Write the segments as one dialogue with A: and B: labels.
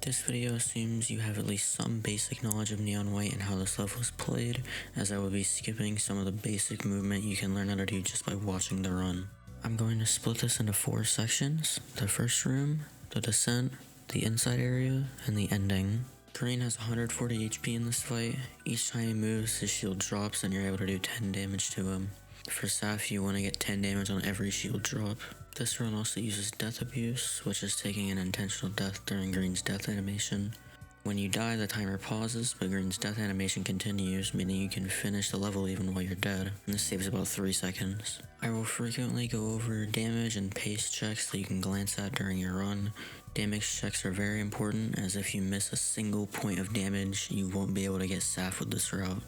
A: This video assumes you have at least some basic knowledge of Neon White and how this level is played, as I will be skipping some of the basic movement you can learn how to do just by watching the run. I'm going to split this into 4 sections: the first room, the descent, the inside area, and the ending. Green has 140 HP in this fight. Each time he moves, his shield drops and you're able to do 10 damage to him. For saph, you want to get 10 damage on every shield drop. This run also uses death abuse, which is taking an intentional death during Green's death animation. When you die, the timer pauses, but Green's death animation continues, meaning you can finish the level even while you're dead, and this saves about 3 seconds. I will frequently go over damage and pace checks that you can glance at during your run. Damage checks are very important, as if you miss a single point of damage, you won't be able to get saph with this route.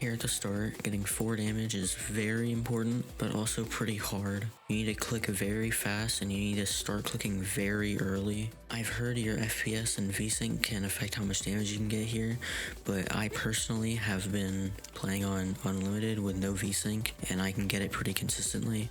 A: Here at the start, getting 4 damage is very important, but also pretty hard. You need to click very fast and you need to start clicking very early. I've heard your FPS and VSync can affect how much damage you can get here, but I personally have been playing on unlimited with no VSync and I can get it pretty consistently.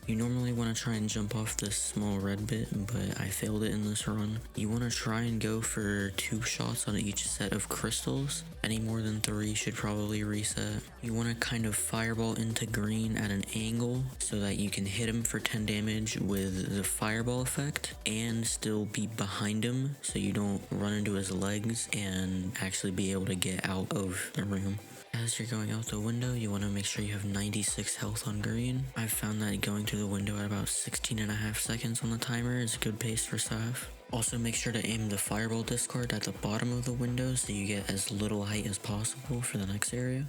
A: You normally want to try and jump off this small red bit, but I failed it in this run. You want to try and go for 2 shots on each set of crystals. Any more than 3 should probably reset. You want to kind of fireball into Green at an angle so that you can hit him for 10 damage with the fireball effect and still be behind him so you don't run into his legs and actually be able to get out of the room. As you're going out the window, you want to make sure you have 96 health on Green. I've found that going through the window at about 16.5 seconds on the timer is a good pace for saph. Also make sure to aim the fireball discard at the bottom of the window so you get as little height as possible for the next area.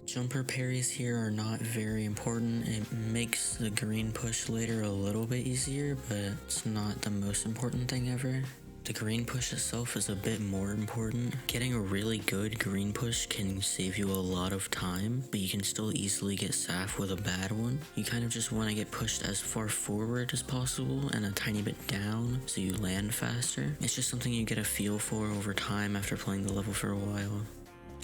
A: Jumper parries here are not very important. It makes the Green push later a little bit easier, but it's not the most important thing ever. The Green push itself is a bit more important. Getting a really good Green push can save you a lot of time, but you can still easily get saph with a bad one. You kind of just want to get pushed as far forward as possible and a tiny bit down so you land faster. It's just something you get a feel for over time after playing the level for a while.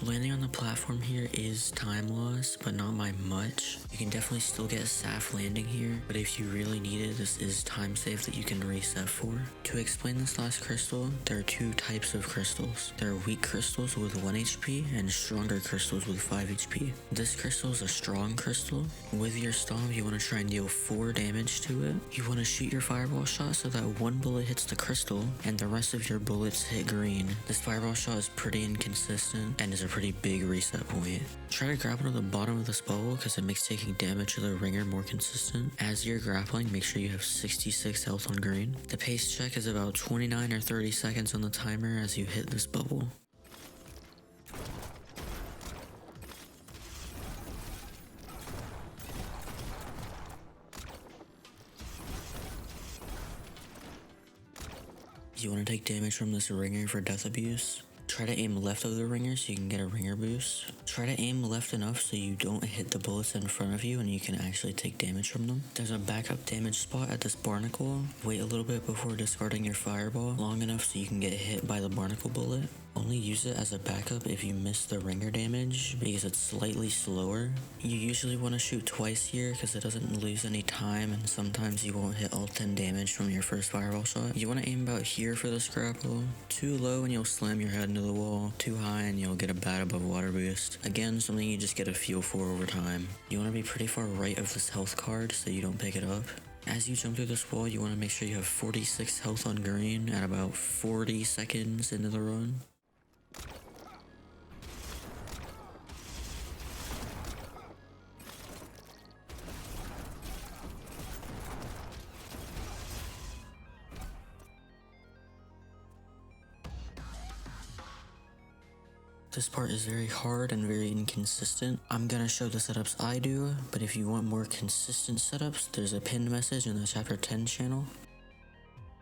A: Landing on the platform here is time loss, but not by much. You can definitely still get saph landing here, but if you really need it, this is time save that you can reset for. To explain this last crystal, there are 2 types of crystals. There are weak crystals with 1 HP and stronger crystals with 5 HP. This crystal is a strong crystal. With your stomp, you want to try and deal 4 damage to it. You want to shoot your fireball shot so that 1 bullet hits the crystal and the rest of your bullets hit Green. This fireball shot is pretty inconsistent and is a pretty big reset point. Try to grapple to the bottom of this bubble because it makes taking damage to the ringer more consistent. As you're grappling, make sure you have 66 health on Green. The pace check is about 29 or 30 seconds on the timer as you hit this bubble. You want to take damage from this ringer for death abuse. Try to aim left of the ringer so you can get a ringer boost. Try to aim left enough so you don't hit the bullets in front of you and you can actually take damage from them. There's a backup damage spot at this barnacle. Wait a little bit before discarding your fireball, long enough so you can get hit by the barnacle bullet. Only use it as a backup if you miss the ringer damage because it's slightly slower. You usually want to shoot twice here because it doesn't lose any time and sometimes you won't hit all 10 damage from your first fireball shot. You want to aim about here for this grapple. Too low and you'll slam your head into the wall. Too high and you'll get a bad above water boost. Again, something you just get a feel for over time. You want to be pretty far right of this health card so you don't pick it up. As you jump through this wall, you want to make sure you have 46 health on Green at about 40 seconds into the run. This part is very hard and very inconsistent. I'm gonna show the setups I do, but if you want more consistent setups, there's a pinned message in the chapter 10 channel.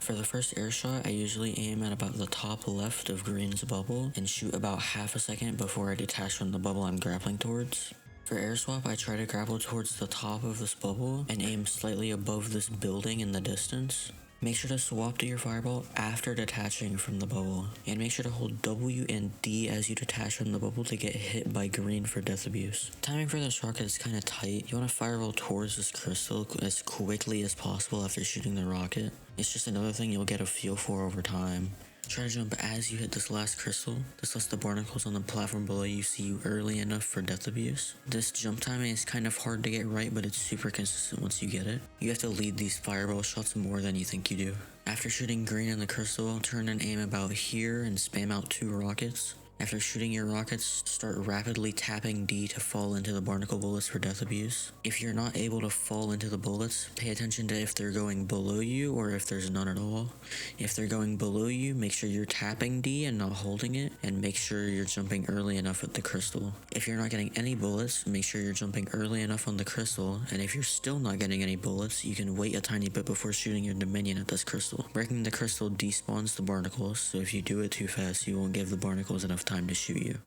A: For the first air shot, I usually aim at about the top left of green's bubble and shoot about half a second before I detach from the bubble I'm grappling towards. For air swap, I try to grapple towards the top of this bubble and aim slightly above this building in the distance. Make sure to swap to your fireball after detaching from the bubble, and make sure to hold W and D as you detach from the bubble to get hit by green for death abuse. Timing for this rocket is kind of tight. You want to fireball towards this crystal as quickly as possible after shooting the rocket. It's just another thing you'll get a feel for over time. Try to jump as you hit this last crystal. This lets the barnacles on the platform below you see you early enough for death abuse. This jump timing is kind of hard to get right, but it's super consistent once you get it. You have to lead these fireball shots more than you think you do. After shooting green in the crystal, turn and aim about here and spam out 2 rockets. After shooting your rockets, start rapidly tapping D to fall into the barnacle bullets for death abuse. If you're not able to fall into the bullets, pay attention to if they're going below you or if there's none at all. If they're going below you, make sure you're tapping D and not holding it, and make sure you're jumping early enough at the crystal. If you're not getting any bullets, make sure you're jumping early enough on the crystal, and if you're still not getting any bullets, you can wait a tiny bit before shooting your Dominion at this crystal. Breaking the crystal despawns the barnacles, so if you do it too fast, you won't give the barnacles enough time to shoot you.